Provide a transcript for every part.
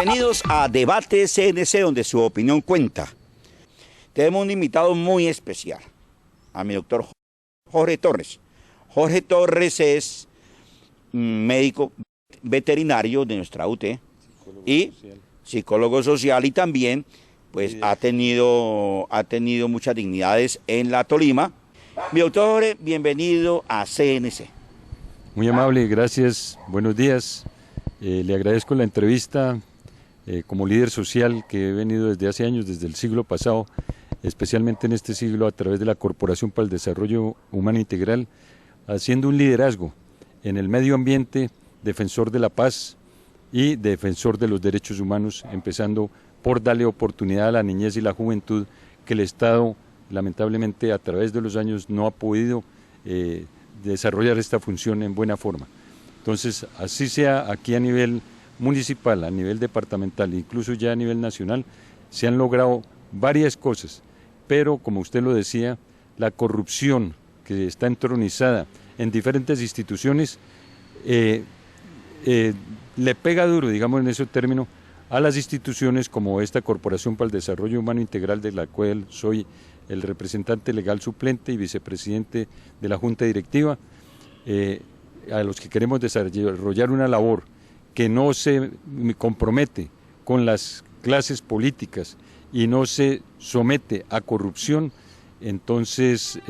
Bienvenidos a Debate CNC, donde su opinión cuenta. Tenemos un invitado muy especial, a mi doctor Jorge Torres. Jorge Torres es médico veterinario de nuestra UT y psicólogo social, y también pues ha tenido muchas dignidades en la Tolima. Mi doctor Jorge, bienvenido a CNC. Muy amable, gracias, buenos días. Le agradezco la entrevista como líder social que he venido desde hace años, desde el siglo pasado, especialmente en este siglo a través de la Corporación para el Desarrollo Humano Integral, haciendo un liderazgo en el medio ambiente, defensor de la paz y defensor de los derechos humanos, empezando por darle oportunidad a la niñez y la juventud que el Estado, lamentablemente, a través de los años no ha podido desarrollar esta función en buena forma. Entonces, así sea aquí a nivel municipal, a nivel departamental, incluso ya a nivel nacional, se han logrado varias cosas, pero como usted lo decía, la corrupción que está entronizada en diferentes instituciones le pega duro, digamos en ese término, a las instituciones como esta Corporación para el Desarrollo Humano Integral, de la cual soy el representante legal suplente y vicepresidente de la Junta Directiva, a los que queremos desarrollar una labor que no se compromete con las clases políticas y no se somete a corrupción. Entonces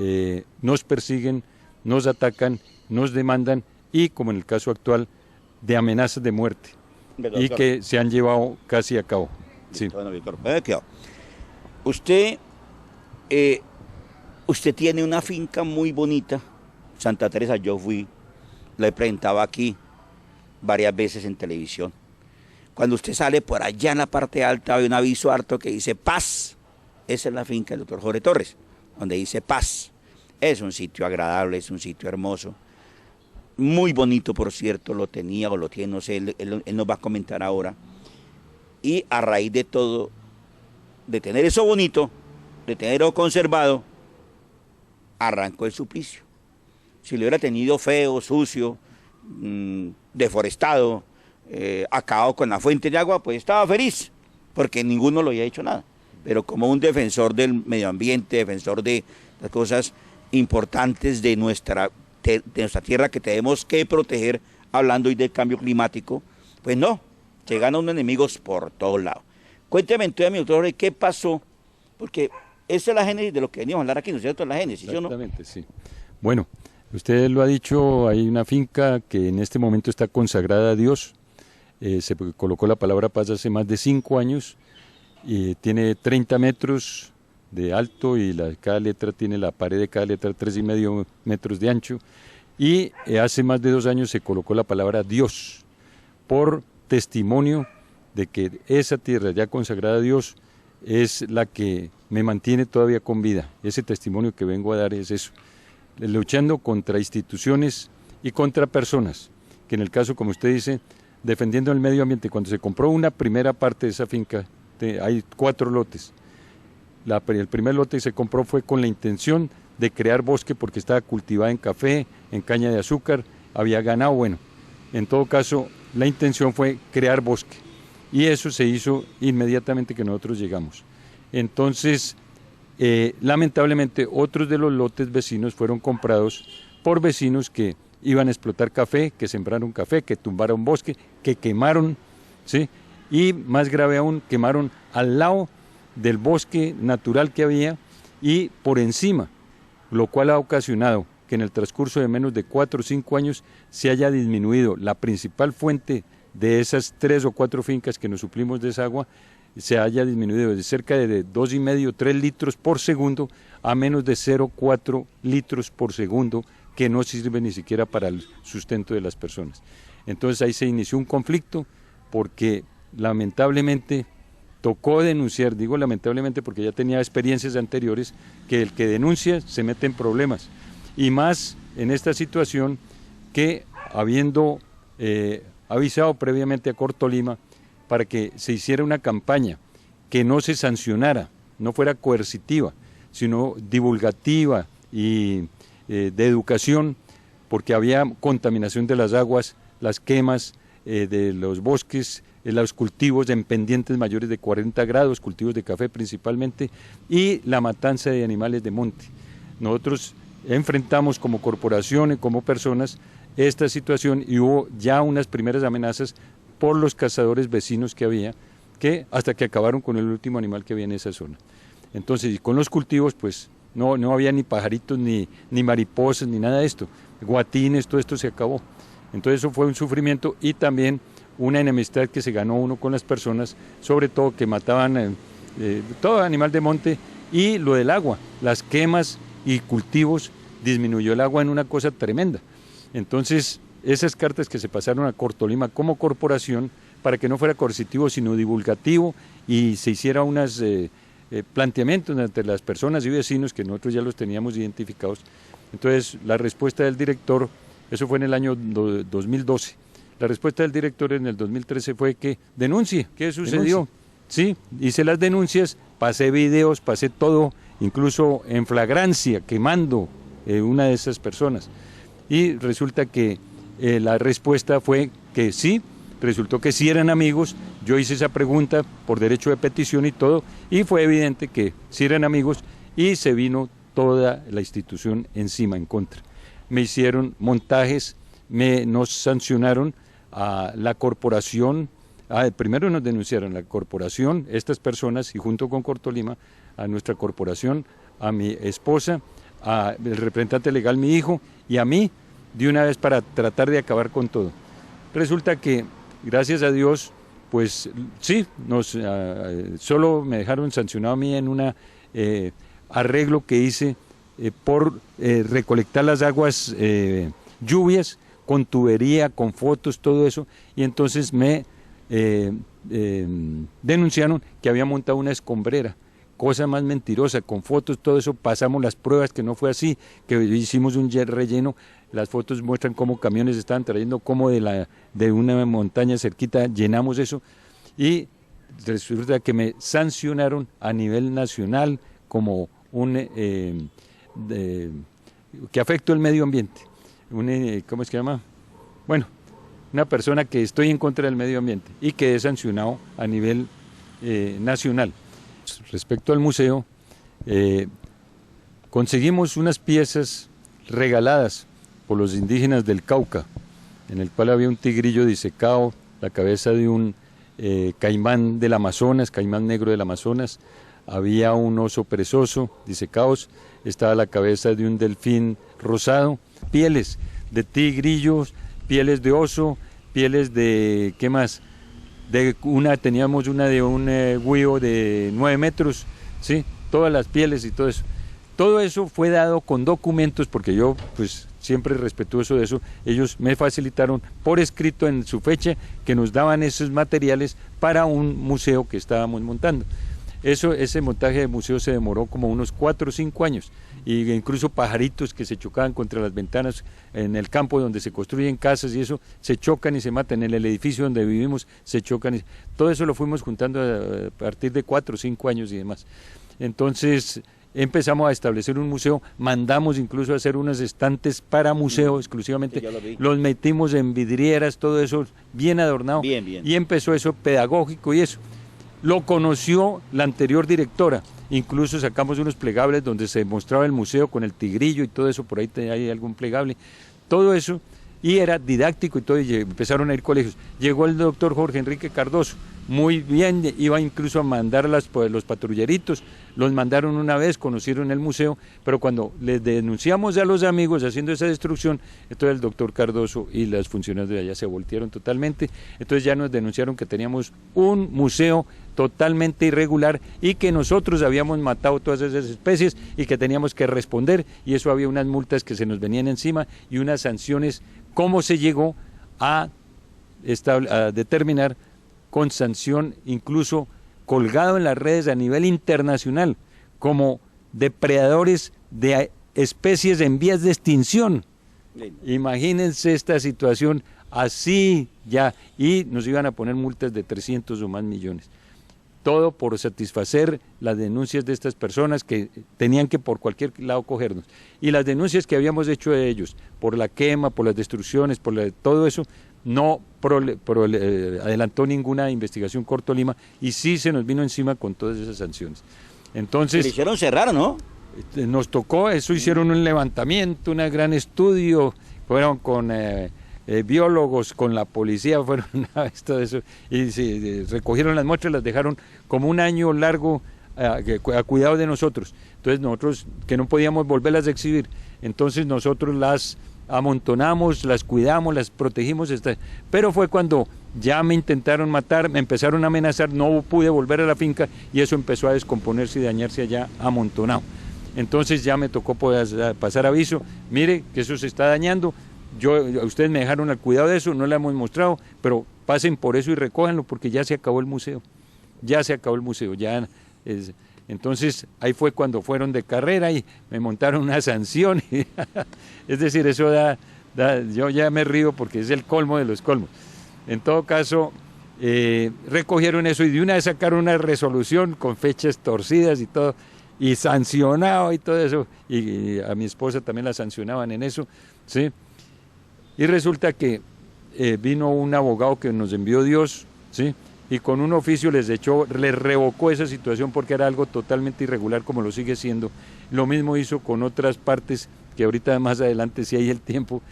nos persiguen, nos atacan, nos demandan y, como en el caso actual, de amenazas de muerte, y que se han llevado casi a cabo. Sí. Bueno, Víctor, usted tiene una finca muy bonita, Santa Teresa. Yo fui, la he presentado aquí varias veces en televisión. Cuando usted sale por allá en la parte alta, hay un aviso harto que dice Paz. Esa es la finca del doctor Jorge Torres, donde dice Paz. Es un sitio agradable, es un sitio hermoso, muy bonito, por cierto, lo tenía o lo tiene, no sé, él nos va a comentar ahora. Y a raíz de todo, de tener eso bonito, de tenerlo conservado, arrancó el suplicio. Si lo hubiera tenido feo, sucio, deforestado, acabado con la fuente de agua, pues estaba feliz, porque ninguno lo había hecho nada. Pero como un defensor del medio ambiente, defensor de las cosas importantes de nuestra tierra que tenemos que proteger, hablando hoy del cambio climático, pues no, llegan a unos enemigos por todos lados. Cuénteme entonces, mi doctor, ¿qué pasó? Porque esa es la génesis de lo que venimos a hablar aquí, ¿no es cierto? La génesis, ¿sí o no? Exactamente, sí. Bueno, usted lo ha dicho, hay una finca que en este momento está consagrada a Dios. Se colocó la palabra paz hace más de 5 años, y tiene 30 metros de alto y cada letra tiene la pared de cada letra 3,5 metros de ancho, y hace más de 2 años se colocó la palabra Dios por testimonio de que esa tierra ya consagrada a Dios es la que me mantiene todavía con vida. Ese testimonio que vengo a dar es eso, luchando contra instituciones y contra personas, que en el caso, como usted dice, defendiendo el medio ambiente. Cuando se compró una primera parte de esa finca, hay 4 lotes. El primer lote que se compró fue con la intención de crear bosque, porque estaba cultivada en café, en caña de azúcar, había ganado. Bueno, en todo caso, la intención fue crear bosque, y eso se hizo inmediatamente que nosotros llegamos. Entonces, lamentablemente, otros de los lotes vecinos fueron comprados por vecinos que iban a explotar café, que sembraron café, que tumbaron bosque, que quemaron, ¿sí? Y más grave aún, quemaron al lado del bosque natural que había y por encima, lo cual ha ocasionado que en el transcurso de menos de 4 o 5 años se haya disminuido la principal fuente de esas 3 o 4 fincas que nos suplimos de esa agua, se haya disminuido de cerca de 2,5 3 litros por segundo a menos de 0,4 litros por segundo, que no sirve ni siquiera para el sustento de las personas. Entonces ahí se inició un conflicto, porque lamentablemente tocó denunciar. Digo lamentablemente porque ya tenía experiencias anteriores, que el que denuncia se mete en problemas, y más en esta situación, que habiendo avisado previamente a Cortolima para que se hiciera una campaña que no se sancionara, no fuera coercitiva, sino divulgativa y de educación, porque había contaminación de las aguas, las quemas de los bosques, los cultivos en pendientes mayores de 40 grados, cultivos de café principalmente, y la matanza de animales de monte. Nosotros enfrentamos como corporación y como personas esta situación y hubo ya unas primeras amenazas por los cazadores vecinos que había, que hasta que acabaron con el último animal que había en esa zona. Entonces, y con los cultivos, pues no había ni pajaritos, ni mariposas, ni nada de esto, guatines, todo esto se acabó. Entonces eso fue un sufrimiento y también una enemistad que se ganó uno con las personas, sobre todo que mataban todo animal de monte, y lo del agua, las quemas y cultivos, disminuyó el agua en una cosa tremenda. Entonces, esas cartas que se pasaron a Cortolima como corporación, para que no fuera coercitivo, sino divulgativo, y se hiciera unos planteamientos entre las personas y vecinos, que nosotros ya los teníamos identificados. Entonces, la respuesta del director, eso fue en el año 2012, la respuesta del director en el 2013 fue que denuncie, ¿qué sucedió? Sí, hice las denuncias, pasé videos, pasé todo, incluso en flagrancia, quemando una de esas personas. Y resulta que la respuesta fue que sí, resultó que sí eran amigos, yo hice esa pregunta por derecho de petición y todo, y fue evidente que sí eran amigos, y se vino toda la institución encima, en contra. Me hicieron montajes, nos sancionaron a la corporación, primero nos denunciaron la corporación, estas personas, y junto con Cortolima, a nuestra corporación, a mi esposa, al representante legal, mi hijo, y a mí, de una vez para tratar de acabar con todo. Resulta que, gracias a Dios, pues sí, solo me dejaron sancionado a mí en un arreglo que hice por recolectar las aguas lluvias, con tubería, con fotos, todo eso, y entonces me denunciaron que había montado una escombrera, cosa más mentirosa, con fotos, todo eso, pasamos las pruebas que no fue así, que hicimos un relleno, las fotos muestran cómo camiones estaban trayendo, como de una montaña cerquita, llenamos eso, y resulta que me sancionaron a nivel nacional como que afectó el medio ambiente, ¿cómo es que se llama? Bueno, una persona que estoy en contra del medio ambiente y que es sancionado a nivel nacional. Respecto al museo, conseguimos unas piezas regaladas por los indígenas del Cauca, en el cual había un tigrillo disecado, la cabeza de un caimán del Amazonas, caimán negro del Amazonas, había un oso perezoso disecados, estaba la cabeza de un delfín rosado, pieles de tigrillos, pieles de oso, pieles de, ¿qué más? Teníamos una de un güiro de 9 metros, ¿sí? Todas las pieles y todo eso. Todo eso fue dado con documentos, porque yo, pues, siempre respetuoso de eso, ellos me facilitaron por escrito en su fecha que nos daban esos materiales para un museo que estábamos montando. Ese montaje de museo se demoró como unos 4 o 5 años, y incluso pajaritos que se chocaban contra las ventanas en el campo donde se construyen casas y eso, se chocan y se matan, en el edificio donde vivimos se chocan, todo eso lo fuimos juntando a partir de 4 o 5 años y demás. Entonces empezamos a establecer un museo, mandamos incluso a hacer unos estantes para museo exclusivamente, los metimos en vidrieras, todo eso bien adornado, bien. Y empezó eso pedagógico y eso. Lo conoció la anterior directora, incluso sacamos unos plegables donde se mostraba el museo con el tigrillo y todo eso, por ahí hay algún plegable, todo eso, y era didáctico y todo, y empezaron a ir colegios. Llegó el doctor Jorge Enrique Cardoso, muy bien, iba incluso a mandar los patrulleritos, los mandaron una vez, conocieron el museo, pero cuando les denunciamos a los amigos haciendo esa destrucción, entonces el doctor Cardoso y las funcionarias de allá se voltearon totalmente, entonces ya nos denunciaron que teníamos un museo totalmente irregular y que nosotros habíamos matado todas esas especies y que teníamos que responder, y eso había unas multas que se nos venían encima y unas sanciones. ¿Cómo se llegó a determinar con sanción, incluso colgado en las redes a nivel internacional, como depredadores de especies en vías de extinción? Imagínense esta situación así ya, y nos iban a poner multas de 300 o más millones. Todo por satisfacer las denuncias de estas personas que tenían que por cualquier lado cogernos. Y las denuncias que habíamos hecho de ellos, por la quema, por las destrucciones, todo eso, no adelantó ninguna investigación Cortolima y sí se nos vino encima con todas esas sanciones. Entonces, le hicieron cerrar, ¿no? Nos tocó, eso hicieron un levantamiento, un gran estudio, fueron con biólogos, con la policía, fueron todo eso, y recogieron las muestras, las dejaron como un año largo a cuidado de nosotros. Entonces nosotros, que no podíamos volverlas a exhibir, entonces nosotros las amontonamos, las cuidamos, las protegimos, pero fue cuando ya me intentaron matar, me empezaron a amenazar, no pude volver a la finca y eso empezó a descomponerse y dañarse allá amontonado. Entonces ya me tocó pasar aviso, mire que eso se está dañando, ustedes me dejaron al cuidado de eso, no le hemos mostrado, pero pasen por eso y recójanlo porque ya se acabó el museo, entonces ahí fue cuando fueron de carrera y me montaron una sanción, es decir, eso yo ya me río porque es el colmo de los colmos. En todo caso, recogieron eso y de una vez sacaron una resolución con fechas torcidas y todo, y sancionado y todo eso, y a mi esposa también la sancionaban en eso, ¿sí? Y resulta que vino un abogado que nos envió Dios, ¿sí? Y con un oficio les revocó esa situación porque era algo totalmente irregular como lo sigue siendo. Lo mismo hizo con otras partes que ahorita más adelante, si hay el tiempo,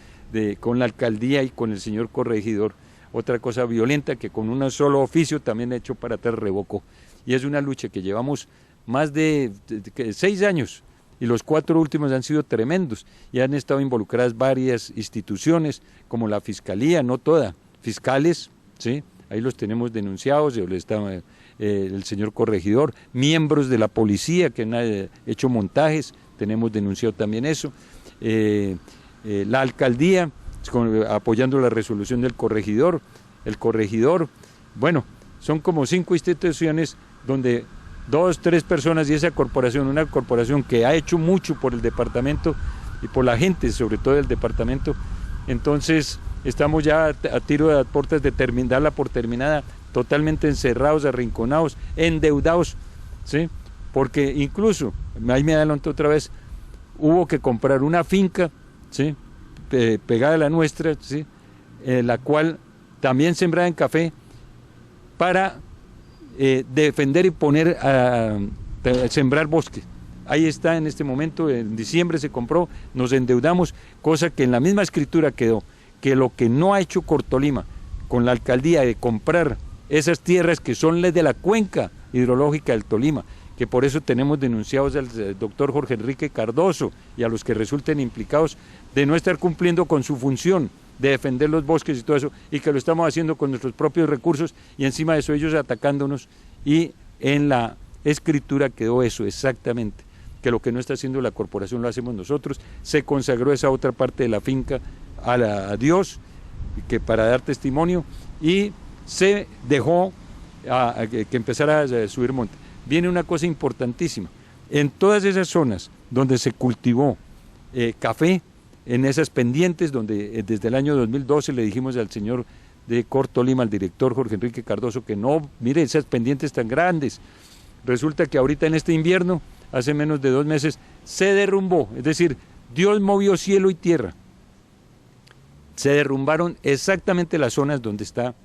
con la alcaldía y con el señor corregidor. Otra cosa violenta que con un solo oficio también hecho para atrás revocó. Y es una lucha que llevamos más de 6 años y los 4 últimos han sido tremendos y han estado involucradas varias instituciones como la Fiscalía, no toda, fiscales, ¿sí? Ahí los tenemos denunciados, el señor corregidor, miembros de la policía que han hecho montajes, tenemos denunciado también eso, la alcaldía apoyando la resolución del corregidor, el corregidor, bueno, son como 5 instituciones donde 2, 3 personas y esa corporación, una corporación que ha hecho mucho por el departamento y por la gente, sobre todo del departamento, entonces estamos ya a tiro de las puertas de darla por terminada, totalmente encerrados, arrinconados, endeudados, ¿sí? Porque incluso, ahí me adelanto otra vez, hubo que comprar una finca, ¿sí? Pegada a la nuestra, ¿sí? La cual también sembrada en café para defender y poner a sembrar bosque. Ahí está en este momento, en diciembre se compró, nos endeudamos, cosa que en la misma escritura quedó, que lo que no ha hecho Cortolima con la alcaldía de comprar esas tierras que son las de la cuenca hidrológica del Tolima, que por eso tenemos denunciados al doctor Jorge Enrique Cardoso y a los que resulten implicados de no estar cumpliendo con su función de defender los bosques y todo eso, y que lo estamos haciendo con nuestros propios recursos y encima de eso ellos atacándonos, y en la escritura quedó eso exactamente, que lo que no está haciendo la corporación lo hacemos nosotros. Se consagró esa otra parte de la finca a Dios, que para dar testimonio, y se dejó que empezara a subir monte. Viene una cosa importantísima, en todas esas zonas donde se cultivó café, en esas pendientes donde desde el año 2012 le dijimos al señor de Cortolima, al director Jorge Enrique Cardoso, que no, mire esas pendientes tan grandes, resulta que ahorita en este invierno, hace menos de 2 meses, se derrumbó, es decir, Dios movió cielo y tierra, se derrumbaron exactamente las zonas donde está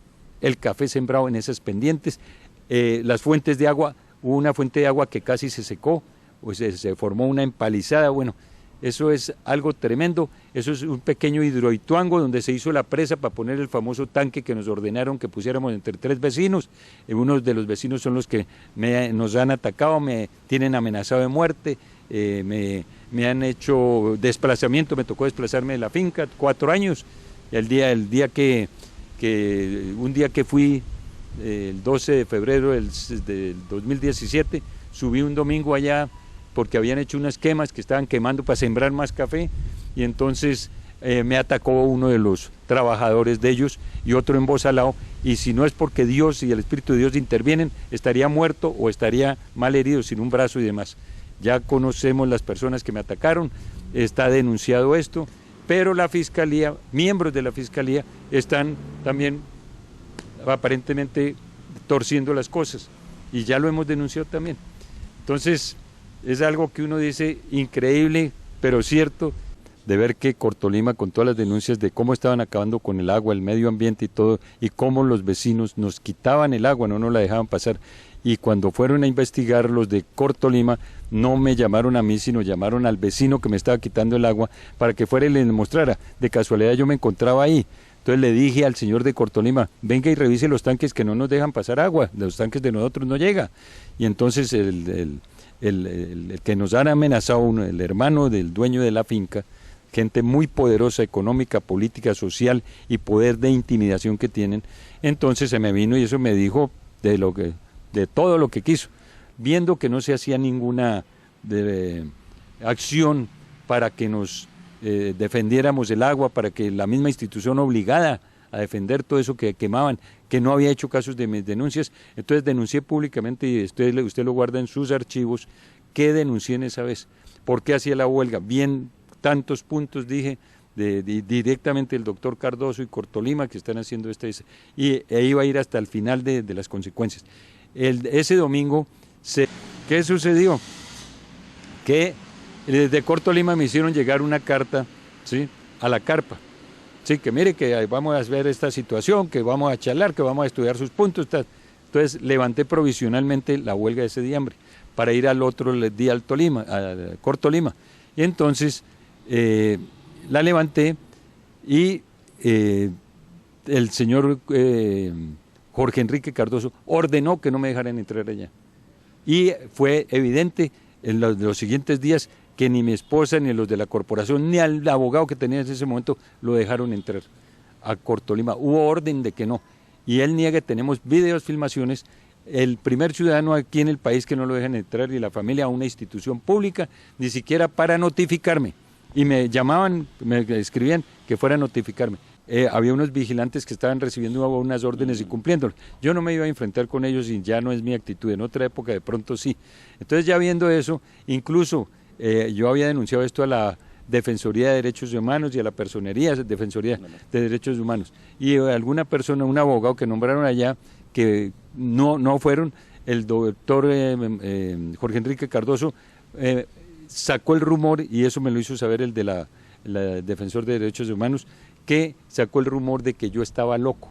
el café sembrado en esas pendientes, las fuentes de agua, hubo una fuente de agua que casi se secó, pues se formó una empalizada, bueno, eso es algo tremendo, eso es un pequeño hidroituango donde se hizo la presa para poner el famoso tanque que nos ordenaron que pusiéramos entre 3 vecinos, unos de los vecinos son los que nos han atacado, me tienen amenazado de muerte, me han hecho desplazamiento, me tocó desplazarme de la finca, 4 años, y un día que fui, el 12 de febrero del 2017, subí un domingo allá, porque habían hecho unas quemas que estaban quemando para sembrar más café, y entonces me atacó uno de los trabajadores de ellos y otro embozalado, y si no es porque Dios y el Espíritu de Dios intervienen, estaría muerto o estaría mal herido, sin un brazo y demás. Ya conocemos las personas que me atacaron, está denunciado esto, pero la Fiscalía, miembros de la Fiscalía, están también aparentemente torciendo las cosas, y ya lo hemos denunciado también. Entonces, es algo que uno dice increíble, pero cierto. de ver que Cortolima, con todas las denuncias de cómo estaban acabando con el agua, el medio ambiente y todo, y cómo los vecinos nos quitaban el agua, no nos la dejaban pasar. Y cuando fueron a investigar los de Cortolima, no me llamaron a mí, sino llamaron al vecino que me estaba quitando el agua para que fuera y le mostrara. De casualidad yo me encontraba ahí. Entonces le dije al señor de Cortolima, venga y revise los tanques que no nos dejan pasar agua, los tanques de nosotros no llega. Y entonces el que nos han amenazado, el hermano del dueño de la finca, gente muy poderosa, económica, política, social y poder de intimidación que tienen, entonces se me vino y eso me dijo de todo lo que quiso, viendo que no se hacía ninguna acción para que nos defendiéramos el agua, para que la misma institución obligada a defender todo eso que quemaban, que no había hecho casos de mis denuncias. Entonces denuncié públicamente, y usted lo guarda en sus archivos, que denuncié en esa vez. ¿Por qué hacía la huelga? Bien, tantos puntos dije, directamente el doctor Cardoso y Cortolima que están haciendo e iba a ir hasta el final de las consecuencias. Ese domingo, ¿qué sucedió? Que desde Cortolima me hicieron llegar una carta, ¿sí?, a la carpa. Sí, que mire que vamos a ver esta situación, que vamos a charlar, que vamos a estudiar sus puntos. Entonces levanté provisionalmente la huelga de ese día, para ir al otro día a Cortolima. Y entonces la levanté y el señor Jorge Enrique Cardoso ordenó que no me dejaran entrar allá. Y fue evidente en los siguientes días que ni mi esposa, ni los de la corporación, ni al abogado que tenía en ese momento lo dejaron entrar a Cortolima. Hubo orden de que no. Y él niega, tenemos videos, filmaciones, el primer ciudadano aquí en el país que no lo dejan entrar, y la familia a una institución pública, ni siquiera para notificarme. Y me llamaban, me escribían que fuera a notificarme. Había unos vigilantes que estaban recibiendo unas órdenes y cumpliéndolas. Yo no me iba a enfrentar con ellos y ya no es mi actitud. En otra época de pronto sí. Entonces ya viendo eso, incluso yo había denunciado esto a la Defensoría de Derechos Humanos y a la Personería de Defensoría de Derechos Humanos. Y alguna persona, un abogado que nombraron allá, que no fueron, el doctor Jorge Enrique Cardoso, sacó el rumor, y eso me lo hizo saber el de la Defensor de Derechos Humanos, que sacó el rumor de que yo estaba loco.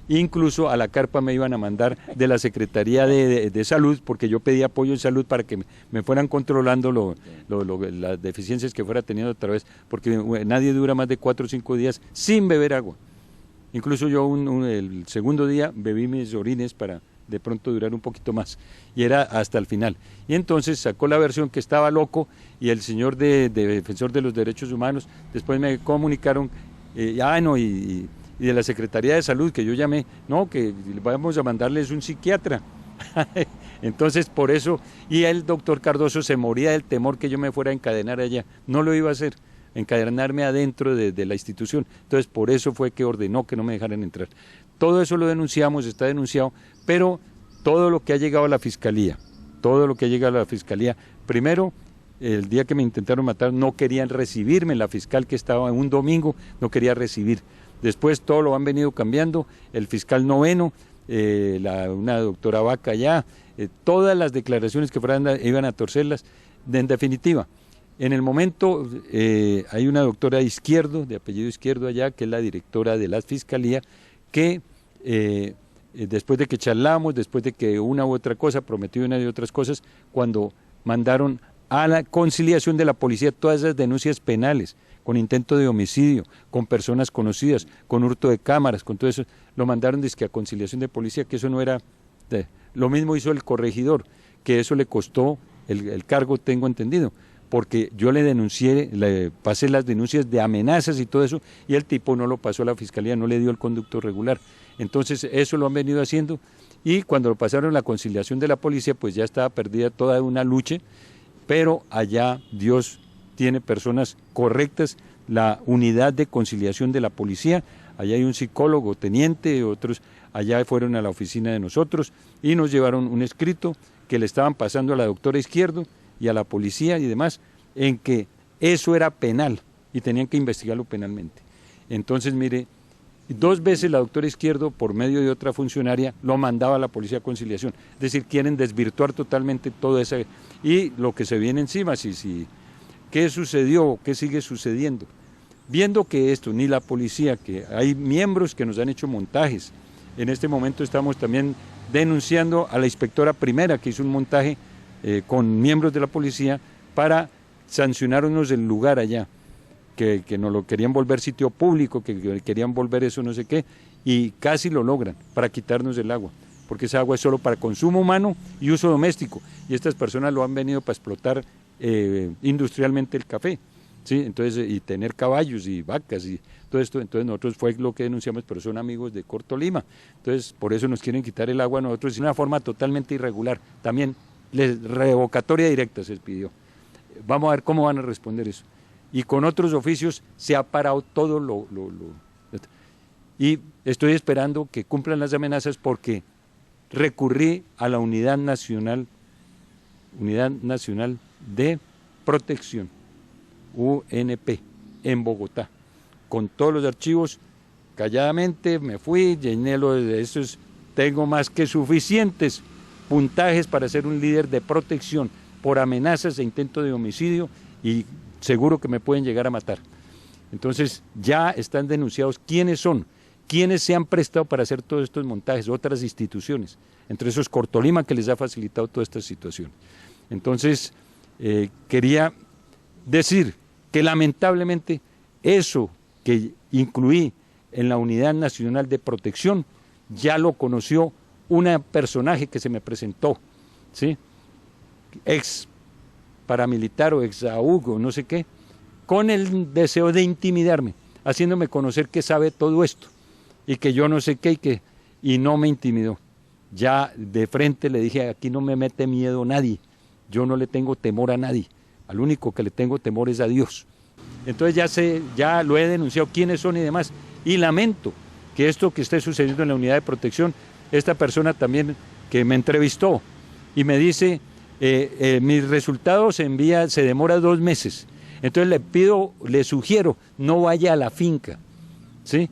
Incluso a la carpa me iban a mandar de la Secretaría de Salud, porque yo pedí apoyo en salud para que me fueran controlando las deficiencias que fuera teniendo otra vez, porque nadie dura más de 4 o 5 días sin beber agua. Incluso yo el segundo día bebí mis orines para de pronto durar un poquito más, y era hasta el final. Y entonces sacó la versión que estaba loco, y el señor de Defensor de los Derechos Humanos después me comunicaron, y de la Secretaría de Salud, que yo llamé, no, que vamos a mandarles un psiquiatra. Entonces por eso, y el doctor Cardoso se moría del temor que yo me fuera a encadenar allá, no lo iba a hacer, encadenarme adentro de la institución. Entonces por eso fue que ordenó que no me dejaran entrar. Todo eso lo denunciamos, está denunciado, pero todo lo que ha llegado a la Fiscalía, primero, el día que me intentaron matar, no querían recibirme, la fiscal que estaba en un domingo no quería recibir. Después todo lo han venido cambiando, el fiscal noveno, una doctora Vaca allá, todas las declaraciones que fueran iban a torcerlas. En definitiva, en el momento hay una doctora Izquierdo, de apellido Izquierdo allá, que es la directora de la Fiscalía, que después de que charlamos, después de que una u otra cosa, prometió una y otras cosas, cuando mandaron a la conciliación de la policía todas esas denuncias penales, con intento de homicidio, con personas conocidas, con hurto de cámaras, con todo eso, lo mandaron dizque a conciliación de policía, que eso no era... Lo mismo hizo el corregidor, que eso le costó el cargo, tengo entendido, porque yo le denuncié, le pasé las denuncias de amenazas y todo eso, y el tipo no lo pasó a la fiscalía, no le dio el conducto regular. Entonces eso lo han venido haciendo, y cuando lo pasaron a la conciliación de la policía, pues ya estaba perdida toda una lucha, pero allá Dios tiene personas correctas, la unidad de conciliación de la policía, allá hay un psicólogo, teniente, otros allá fueron a la oficina de nosotros y nos llevaron un escrito que le estaban pasando a la doctora Izquierdo y a la policía y demás, en que eso era penal y tenían que investigarlo penalmente. Entonces, mire, 2 veces la doctora Izquierdo, por medio de otra funcionaria, lo mandaba a la policía de conciliación. Es decir, quieren desvirtuar totalmente todo eso y lo que se viene encima. ¿Qué sucedió? ¿Qué sigue sucediendo? viendo que esto, ni la policía, que hay miembros que nos han hecho montajes, en este momento estamos también denunciando a la inspectora primera que hizo un montaje con miembros de la policía para sancionarnos el lugar allá, que nos lo querían volver sitio público, que querían volver eso no sé qué, y casi lo logran para quitarnos el agua, porque esa agua es solo para consumo humano y uso doméstico, y estas personas lo han venido para explotar industrialmente el café, ¿sí? Entonces, y tener caballos y vacas y todo esto. Entonces nosotros fue lo que denunciamos, pero son amigos de Corto Lima, entonces por eso nos quieren quitar el agua a nosotros, de una forma totalmente irregular, también revocatoria directa se les pidió. Vamos a ver cómo van a responder eso. Y con otros oficios se ha parado todo y estoy esperando que cumplan las amenazas, porque recurrí a la Unidad Nacional de Protección, UNP, en Bogotá, con todos los archivos. Calladamente me fui, llené lo de esos, tengo más que suficientes puntajes para ser un líder de protección por amenazas e intento de homicidio, y seguro que me pueden llegar a matar. Entonces ya están denunciados quiénes son, quiénes se han prestado para hacer todos estos montajes, otras instituciones, entre esos Corto Lima, que les ha facilitado toda esta situación. Entonces quería decir que lamentablemente eso que incluí en la Unidad Nacional de Protección ya lo conoció un personaje que se me presentó, ¿sí? Ex paramilitar o ex AUG o no sé qué, con el deseo de intimidarme, haciéndome conocer que sabe todo esto y que yo no sé qué, y no me intimidó. Ya de frente le dije, aquí no me mete miedo nadie, yo no le tengo temor a nadie, al único que le tengo temor es a Dios. Entonces ya lo he denunciado quiénes son y demás, y lamento que esto que esté sucediendo en la unidad de protección, esta persona también que me entrevistó y me dice, mis resultados se demora 2 meses, entonces le sugiero, no vaya a la finca, ¿sí?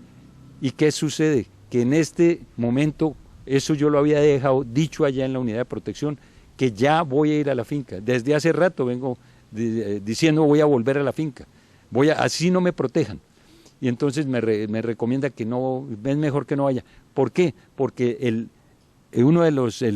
¿Y qué sucede? Que en este momento, eso yo lo había dejado dicho allá en la unidad de protección, que ya voy a ir a la finca. Desde hace rato vengo diciendo voy a volver a la finca, así no me protejan. Y entonces me recomienda que no, es mejor que no vaya. ¿Por qué? Porque el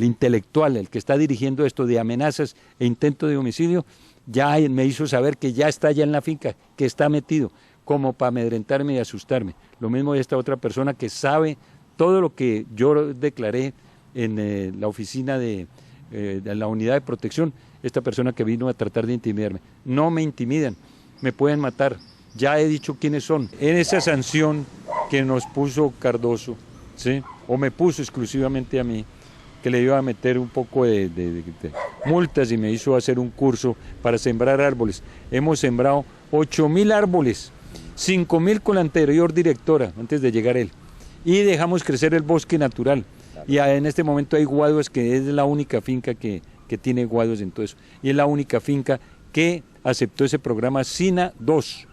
intelectual, el que está dirigiendo esto de amenazas e intento de homicidio, ya me hizo saber que ya está allá en la finca, que está metido, como para amedrentarme y asustarme. Lo mismo de esta otra persona que sabe todo lo que yo declaré en la oficina de la unidad de protección, esta persona que vino a tratar de intimidarme. No me intimidan, me pueden matar, ya he dicho quiénes son. En esa sanción que nos puso Cardoso, ¿sí? O me puso exclusivamente a mí, que le iba a meter un poco de multas, y me hizo hacer un curso para sembrar árboles. Hemos sembrado 8.000 árboles, 5.000 con la anterior directora, antes de llegar él, y dejamos crecer el bosque natural. Y en este momento hay guaduas, que es la única finca que tiene guaduas en todo eso, y es la única finca que aceptó ese programa SINA 2,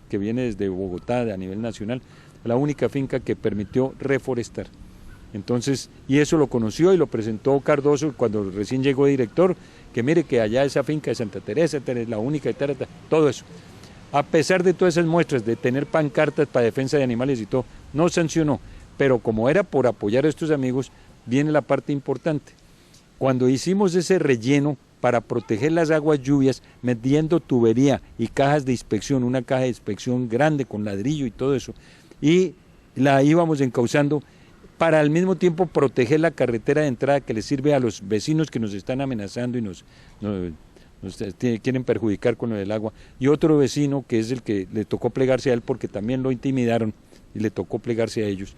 que viene desde Bogotá a nivel nacional, la única finca que permitió reforestar. Entonces, y eso lo conoció y lo presentó Cardoso cuando recién llegó director, que mire que allá esa finca de Santa Teresa es la única, todo eso. A pesar de todas esas muestras de tener pancartas para defensa de animales y todo, no sancionó, pero como era por apoyar a estos amigos, viene la parte importante. Cuando hicimos ese relleno para proteger las aguas lluvias, metiendo tubería y cajas de inspección, una caja de inspección grande con ladrillo y todo eso, y la íbamos encauzando para al mismo tiempo proteger la carretera de entrada que le sirve a los vecinos que nos están amenazando y nos quieren perjudicar con lo del agua, y otro vecino que es el que le tocó plegarse a él porque también lo intimidaron y le tocó plegarse a ellos.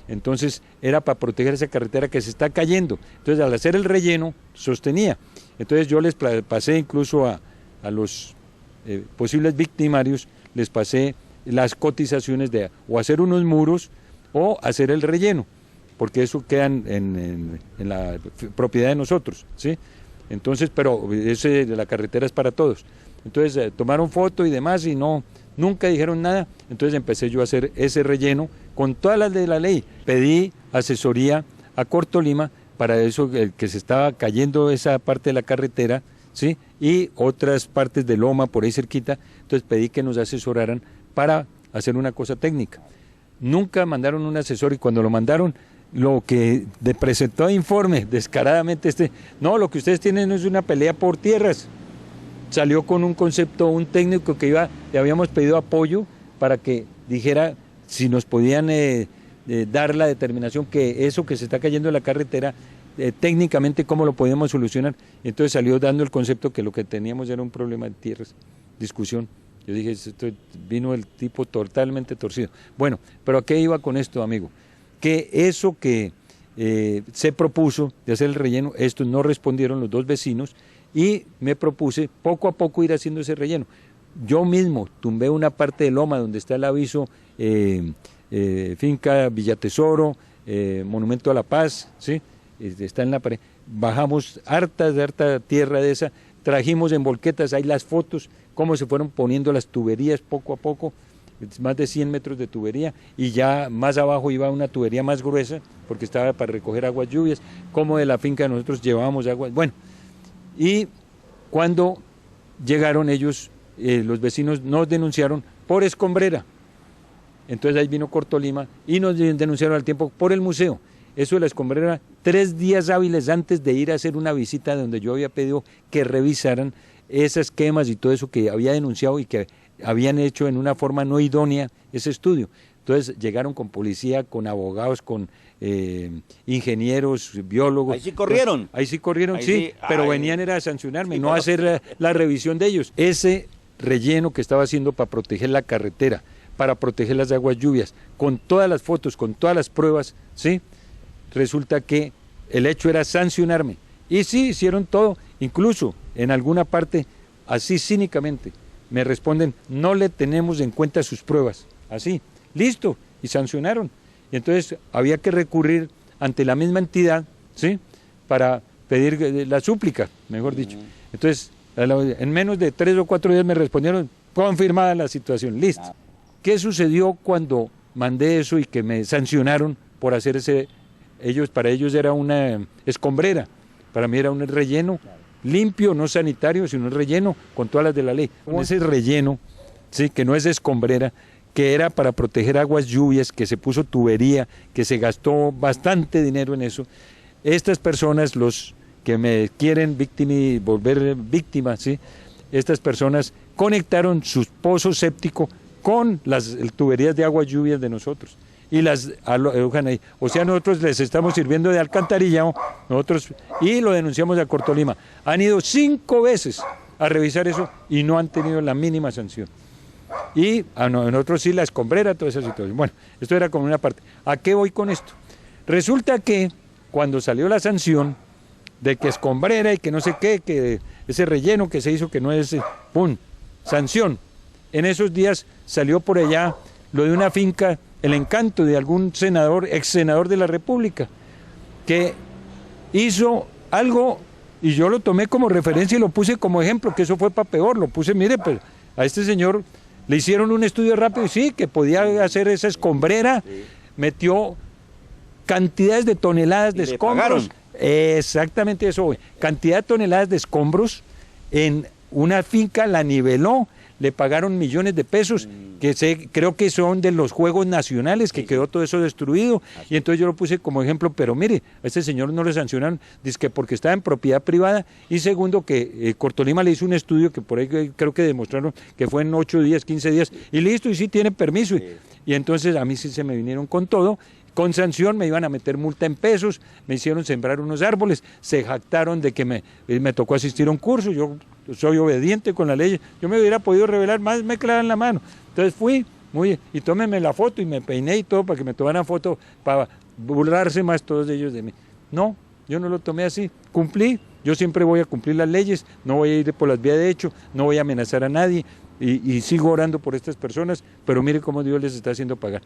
Entonces era para proteger esa carretera que se está cayendo. Entonces al hacer el relleno sostenía. Entonces yo les pasé incluso a los posibles victimarios, les pasé las cotizaciones de o hacer unos muros o hacer el relleno, porque eso queda en la propiedad de nosotros, ¿sí? Entonces, pero la carretera es para todos. Entonces tomaron foto y demás y nunca dijeron nada. Entonces empecé yo a hacer ese relleno con todas las de la ley. Pedí asesoría a Corto Lima para eso, que se estaba cayendo esa parte de la carretera, ¿sí? Y otras partes de loma por ahí cerquita. Entonces pedí que nos asesoraran para hacer una cosa técnica. Nunca mandaron un asesor y cuando lo mandaron, lo que presentó de informe descaradamente, no, lo que ustedes tienen es una pelea por tierras. Salió con un concepto, un técnico que le habíamos pedido apoyo para que dijera si nos podían dar la determinación que eso que se está cayendo en la carretera, técnicamente cómo lo podíamos solucionar. Entonces salió dando el concepto que lo que teníamos era un problema de tierras, discusión. Yo dije, vino el tipo totalmente torcido. Bueno, pero ¿a qué iba con esto, amigo? Que eso que se propuso de hacer el relleno, estos no respondieron los dos vecinos y me propuse poco a poco ir haciendo ese relleno. Yo mismo tumbé una parte de loma donde está el aviso finca Villatesoro, Monumento a la Paz, ¿sí? Está en la pared. Bajamos harta tierra de esa, trajimos en volquetas, hay las fotos, cómo se fueron poniendo las tuberías poco a poco, más de 100 metros de tubería, y ya más abajo iba una tubería más gruesa, porque estaba para recoger aguas lluvias, como de la finca nosotros llevábamos agua. Bueno, y cuando llegaron ellos, los vecinos nos denunciaron por escombrera. Entonces ahí vino Cortolima y nos denunciaron al tiempo por el museo. Eso de la escombrera, 3 días hábiles antes de ir a hacer una visita donde yo había pedido que revisaran esas quemas y todo eso que había denunciado y que habían hecho en una forma no idónea ese estudio. Entonces llegaron con policía, con abogados, con ingenieros, biólogos. Ahí sí corrieron. Entonces, ahí sí corrieron, ahí sí, pero venían era a sancionarme, sí, no a hacer la revisión de ellos. Ese relleno que estaba haciendo para proteger la carretera, para proteger las aguas lluvias, con todas las fotos, con todas las pruebas, ¿sí? Resulta que el hecho era sancionarme. Y sí, hicieron todo, incluso en alguna parte, así cínicamente, me responden, no le tenemos en cuenta sus pruebas. Así, listo, y sancionaron. Y entonces había que recurrir ante la misma entidad, ¿sí? Para pedir la súplica, mejor dicho. Entonces, en menos de 3 o 4 días me respondieron, confirmada la situación, listo. ¿Qué sucedió cuando mandé eso y que me sancionaron por hacer ese? Para ellos era una escombrera, para mí era un relleno limpio, no sanitario, sino un relleno con todas las de la ley. Con ese relleno, sí, que no es escombrera, que era para proteger aguas lluvias, que se puso tubería, que se gastó bastante dinero en eso. Estas personas, los que me quieren volver víctima, ¿sí? Estas personas conectaron sus pozos sépticos con las tuberías de aguas lluvias de nosotros y las alojan ahí. O sea, nosotros les estamos sirviendo de alcantarillado, y lo denunciamos a Cortolima. Han ido 5 veces a revisar eso y no han tenido la mínima sanción. Y nosotros sí la escombrera, toda esa situación. Bueno, esto era como una parte. ¿A qué voy con esto? Resulta que cuando salió la sanción de que escombrera y que no sé qué, que ese relleno que se hizo que no es, ¡pum!, sanción. En esos días salió por allá lo de una finca, el encanto de algún senador, ex senador de la República, que hizo algo y yo lo tomé como referencia y lo puse como ejemplo, que eso fue para peor, lo puse, mire, pues a este señor le hicieron un estudio rápido y sí, que podía hacer esa escombrera, metió cantidades de toneladas de escombros. Exactamente eso, cantidad de toneladas de escombros en una finca, la niveló, le pagaron millones de pesos, que creo que son de los Juegos Nacionales, que quedó todo eso destruido, y entonces yo lo puse como ejemplo, pero mire, a este señor no le sancionaron, dice que porque estaba en propiedad privada, y segundo que Cortolima le hizo un estudio que por ahí creo que demostraron que fue en 8 días, 15 días, y listo, y sí tiene permiso, y entonces a mí sí se me vinieron con todo. Con sanción me iban a meter multa en pesos, me hicieron sembrar unos árboles, se jactaron de que me tocó asistir a un curso, yo soy obediente con la ley, yo me hubiera podido revelar más, me clavan la mano. Entonces fui, y tómenme la foto y me peiné y todo para que me tomaran foto, para burlarse más todos ellos de mí. No, yo no lo tomé así, cumplí, yo siempre voy a cumplir las leyes, no voy a ir por las vías de hecho, no voy a amenazar a nadie y sigo orando por estas personas, pero mire cómo Dios les está haciendo pagar.